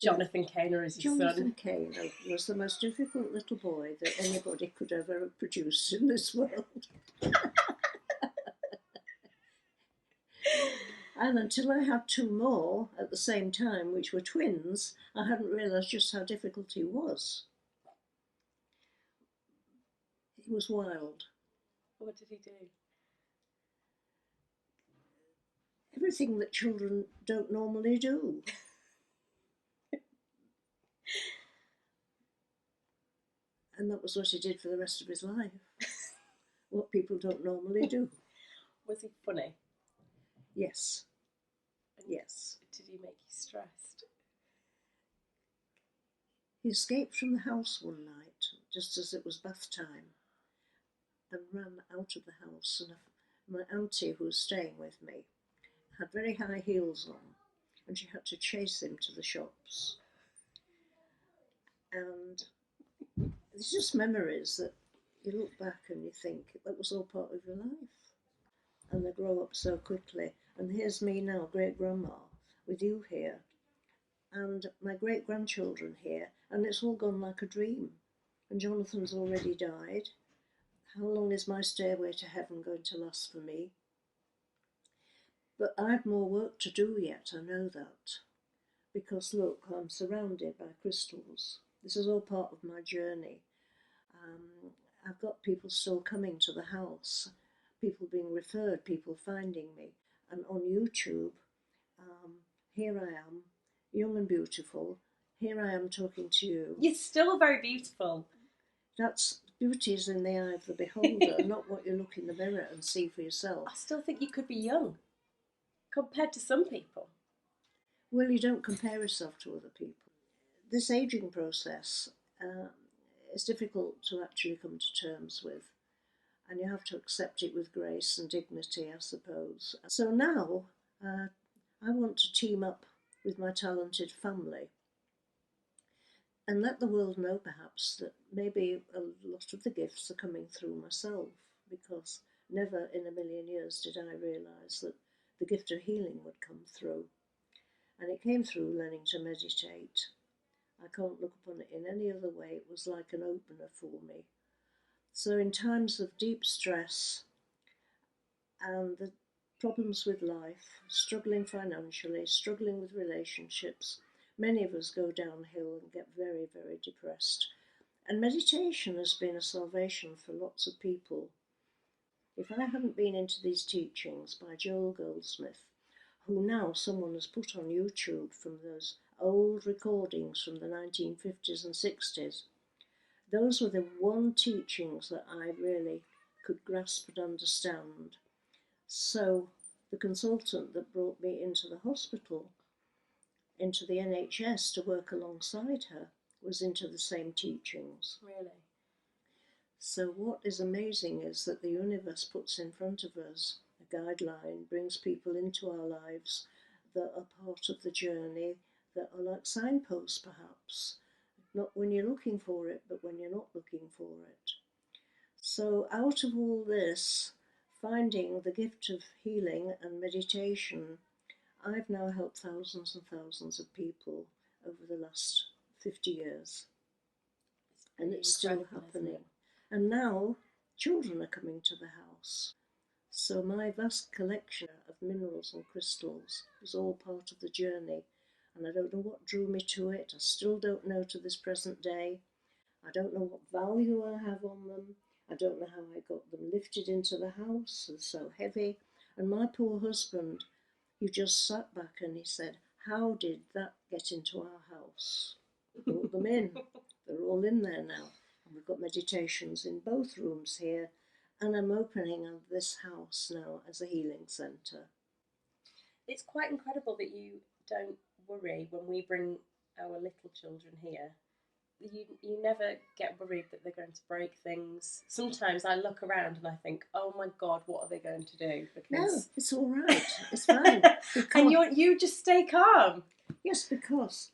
Jonathan Cainer is his Jonathan son. Cainer was the most difficult little boy that anybody could ever have produced in this world. And until I had two more at the same time, which were twins, I hadn't realised just how difficult he was. He was wild. What did he do? Everything that children don't normally do. And that was what he did for the rest of his life. What people don't normally do. Was he funny? Yes. Yes. Did he make you stressed? He escaped from the house one night, just as it was bath time, and ran out of the house. And my auntie, who was staying with me, had very high heels on, and she had to chase him to the shops. And it's just memories that you look back and you think that was all part of your life. And they grow up so quickly. And here's me now, great-grandma, with you here, and my great-grandchildren here, and it's all gone like a dream. And Jonathan's already died. How long is my stairway to heaven going to last for me? But I've more work to do yet, I know that. Because look, I'm surrounded by crystals. This is all part of my journey. I've got people still coming to the house, people being referred, people finding me. And on YouTube, here I am, young and beautiful. Here I am talking to you. You're still very beautiful. That's beauty is in the eye of the beholder, not what you look in the mirror and see for yourself. I still think you could be young compared to some people. Well, you don't compare yourself to other people. This aging process is difficult to actually come to terms with, and you have to accept it with grace and dignity, I suppose. So now I want to team up with my talented family and let the world know perhaps that maybe a lot of the gifts are coming through myself, because never in a million years did I realise that the gift of healing would come through. And it came through learning to meditate. I can't look upon it in any other way. It was like an opener for me. So in times of deep stress and the problems with life, struggling financially, struggling with relationships, many of us go downhill and get very, very depressed. And meditation has been a salvation for lots of people. If I hadn't been into these teachings by Joel Goldsmith, who now someone has put on YouTube from those old recordings from the 1950s and 60s, those were the one teachings that I really could grasp and understand. So the consultant that brought me into the hospital, into the NHS to work alongside her, was into the same teachings. Really? So what is amazing is that the universe puts in front of us a guideline, brings people into our lives that are part of the journey, that are like signposts perhaps, not when you're looking for it, but when you're not looking for it. So out of all this, finding the gift of healing and meditation, I've now helped thousands and thousands of people over the last 50 years. And it's still happening. And now children are coming to the house. So my vast collection of minerals and crystals was all part of the journey. And I don't know what drew me to it. I still don't know to this present day. I don't know what value I have on them. I don't know how I got them lifted into the house. They're so heavy. And my poor husband, he just sat back and he said, how did that get into our house? We brought them in. They're all in there now. And we've got meditations in both rooms here. And I'm opening this house now as a healing centre. It's quite incredible that you don't worry when we bring our little children here. You never get worried that they're going to break things. Sometimes I look around and I think, oh my God, what are they going to do? Because... No, it's all right. It's fine. And you just stay calm. Yes, because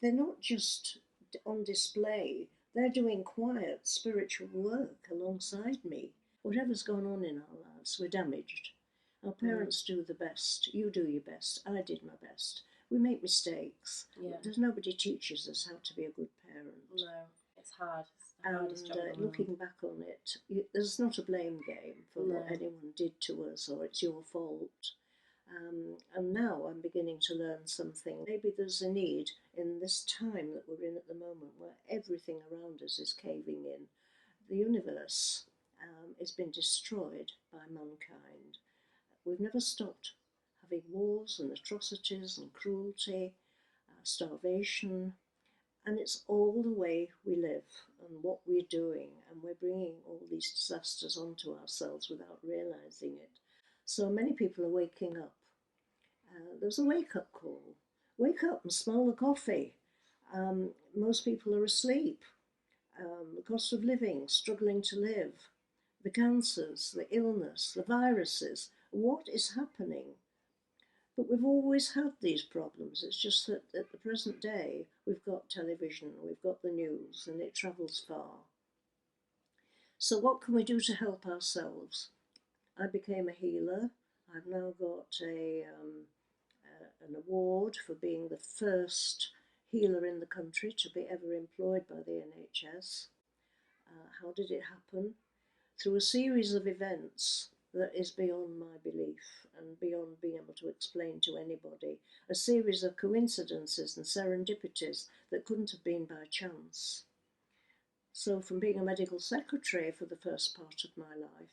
they're not just on display. They're doing quiet spiritual work alongside me. Whatever's gone on in our lives, we're damaged. Our parents do the best. You do your best. I did my best. we make mistakes. Yeah. There's nobody teaches us how to be a good parent. No, it's hard. It's the hardest job in the world. Looking back on it, there's not a blame game for what anyone did to us, or it's your fault. And now I'm beginning to learn something. Maybe there's a need in this time that we're in at the moment where everything around us is caving in. The universe has been destroyed by mankind. We've never stopped having wars and atrocities and cruelty, starvation, and it's all the way we live and what we're doing, and we're bringing all these disasters onto ourselves without realising it. So many people are waking up. There's a wake-up call. Wake up and smell the coffee. Most people are asleep. The cost of living, struggling to live, the cancers, the illness, the viruses. What is happening? But we've always had these problems. It's just that at the present day, we've got television, we've got the news, and it travels far. So what can we do to help ourselves? I became a healer. I've now got an award for being the first healer in the country to be ever employed by the NHS. How did it happen? Through a series of events that is beyond my belief and beyond being able to explain to anybody. A series of coincidences and serendipities that couldn't have been by chance. So from being a medical secretary for the first part of my life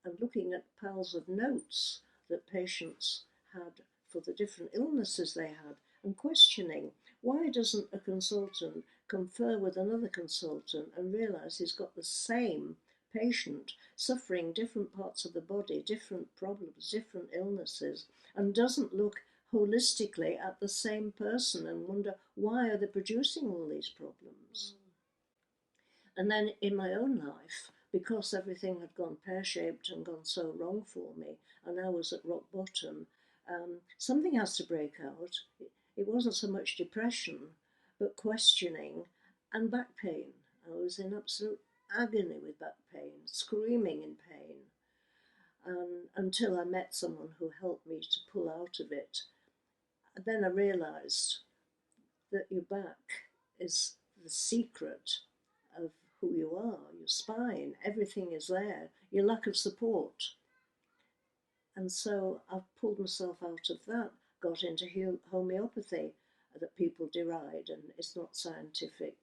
and looking at piles of notes that patients had for the different illnesses they had and questioning, why doesn't a consultant confer with another consultant and realise he's got the same patient suffering different parts of the body, different problems, different illnesses, and doesn't look holistically at the same person and wonder why are they producing all these problems? And then in my own life, because everything had gone pear-shaped and gone so wrong for me, and I was at rock bottom, something has to break out. It wasn't so much depression, but questioning and back pain. I was in absolute agony with back pain, screaming in pain, until I met someone who helped me to pull out of it. And then I realised that your back is the secret of who you are, your spine, everything is there, your lack of support. And so I've pulled myself out of that, got into homeopathy that people deride, and it's not scientific.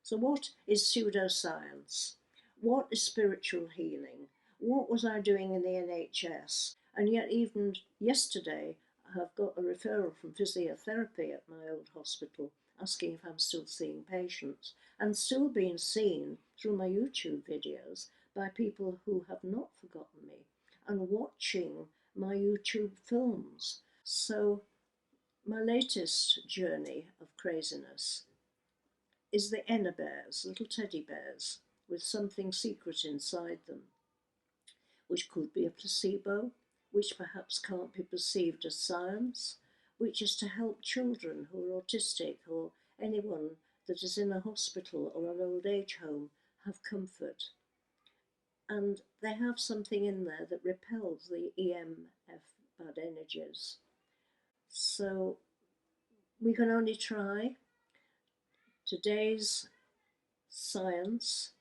So what is pseudoscience? What is spiritual healing? What was I doing in the NHS? And yet even yesterday, I've got a referral from physiotherapy at my old hospital asking if I'm still seeing patients, and still being seen through my YouTube videos by people who have not forgotten me and watching my YouTube films. So my latest journey of craziness is the Enna bears, little teddy bears with something secret inside them, which could be a placebo, which perhaps can't be perceived as science, which is to help children who are autistic or anyone that is in a hospital or an old age home have comfort. And they have something in there that repels the EMF, bad energies. So we can only try. Today's science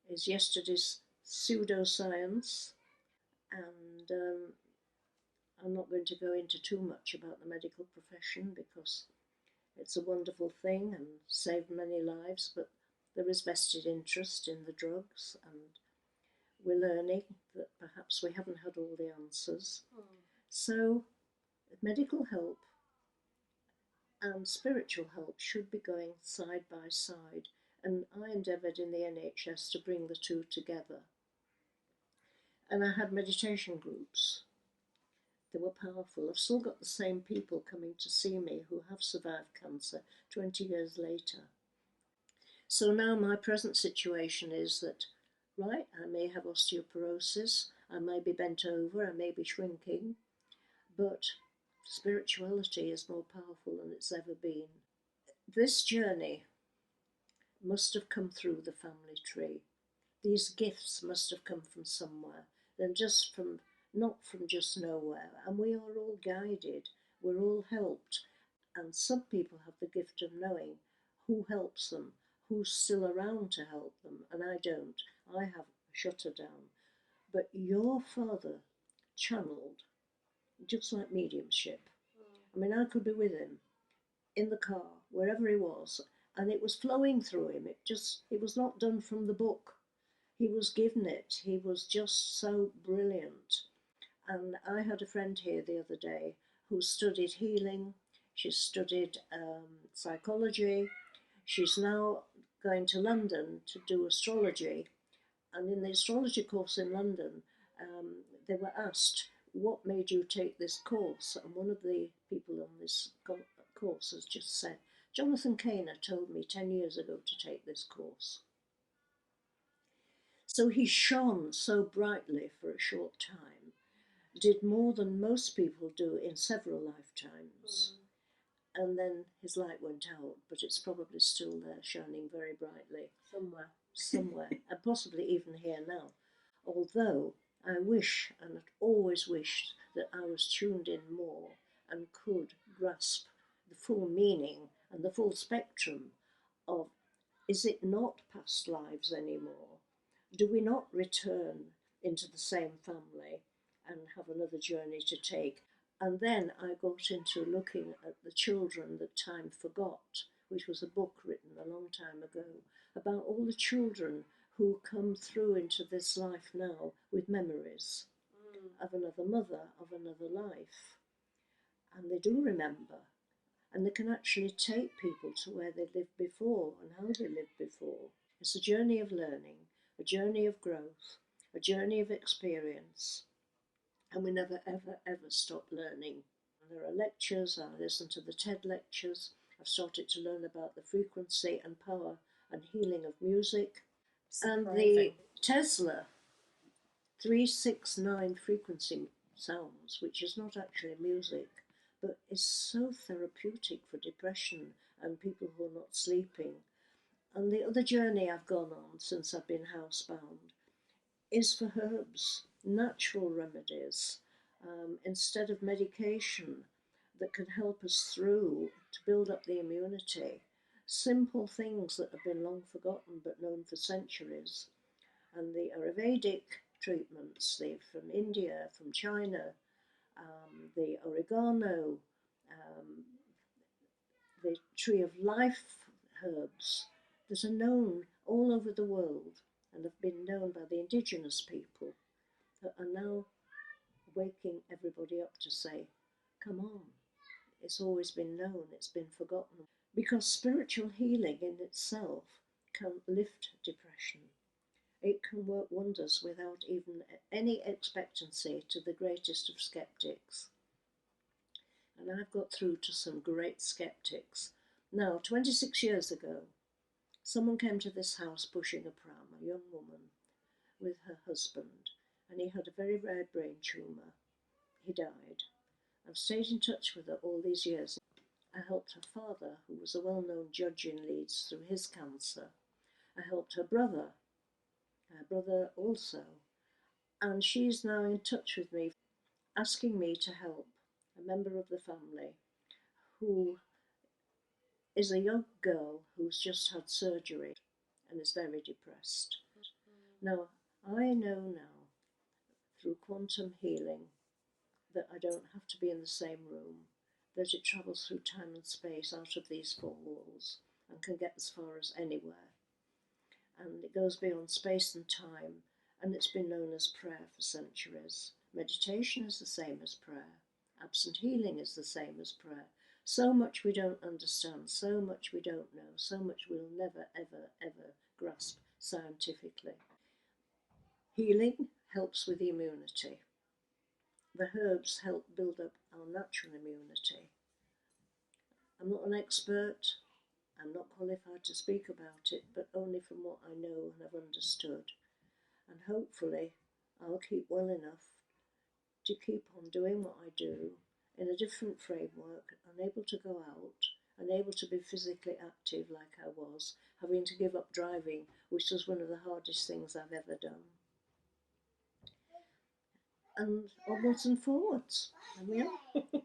is yesterday's pseudoscience, and I'm not going to go into too much about the medical profession because it's a wonderful thing and saved many lives, but there is vested interest in the drugs, and we're learning that perhaps we haven't had all the answers. So medical help and spiritual help should be going side by side, and I endeavoured in the NHS to bring the two together. And I had meditation groups. They were powerful. I've still got the same people coming to see me who have survived cancer 20 years later. So now my present situation is that, right, I may have osteoporosis, I may be bent over, I may be shrinking, but spirituality is more powerful than it's ever been. This journey must have come through the family tree. These gifts must have come from somewhere, not from just nowhere. And we are all guided, we're all helped. And some people have the gift of knowing who helps them, who's still around to help them, and I don't. I have shut her down. But your father channeled, just like mediumship. I mean, I could be with him in the car, wherever he was, and it was flowing through him. It was not done from the book. He was given it. He was just so brilliant. And I had a friend here the other day who studied healing. She studied psychology. She's now going to London to do astrology. And in the astrology course in London, they were asked, what made you take this course? And one of the people on this course has just said, Jonathan Cainer told me 10 years ago to take this course. So he shone so brightly for a short time, did more than most people do in several lifetimes. And then his light went out, but it's probably still there, shining very brightly. Somewhere, and possibly even here now. Although I wish, and had always wished, that I was tuned in more and could grasp the full meaning and the full spectrum of, is it not past lives anymore? Do we not return into the same family and have another journey to take? And then I got into looking at the children that time forgot, which was a book written a long time ago, about all the children who come through into this life now with memories of another mother, of another life. And they do remember. And they can actually take people to where they lived before and how they lived before. It's a journey of learning, a journey of growth, a journey of experience. And we never, ever, ever stop learning. And there are lectures, I listen to the TED lectures. I've started to learn about the frequency and power and healing of music. Surprising. And the Tesla 369 frequency sounds, which is not actually music, but is so therapeutic for depression and people who are not sleeping. And the other journey I've gone on since I've been housebound is for herbs, natural remedies, instead of medication, that can help us through to build up the immunity. Simple things that have been long forgotten but known for centuries. And the Ayurvedic treatments, from India, from China, the oregano, the tree of life herbs that are known all over the world and have been known by the indigenous people, that are now waking everybody up to say, come on, it's always been known, it's been forgotten. Because spiritual healing in itself can lift depression. It can work wonders without even any expectancy to the greatest of skeptics. And I've got through to some great skeptics. Now, 26 years ago, someone came to this house pushing a pram, a young woman with her husband, and he had a very rare brain tumour. He died. I've stayed in touch with her all these years. I helped her father, who was a well-known judge in Leeds, through his cancer. I helped her brother also. And she's now in touch with me, asking me to help a member of the family who is a young girl who's just had surgery and is very depressed. Now, I know now, through quantum healing, that I don't have to be in the same room, that it travels through time and space out of these four walls and can get as far as anywhere. And it goes beyond space and time, and it's been known as prayer for centuries. Meditation is the same as prayer. Absent healing is the same as prayer. So much we don't understand, so much we don't know, so much we'll never, ever, ever grasp scientifically. Healing helps with immunity. The herbs help build up our natural immunity. I'm not an expert, I'm not qualified to speak about it, but only from what I know and have understood. And hopefully I'll keep well enough to keep on doing what I do in a different framework, unable to go out, unable to be physically active like I was, having to give up driving, which was one of the hardest things I've ever done. And onwards and forwards, and we are.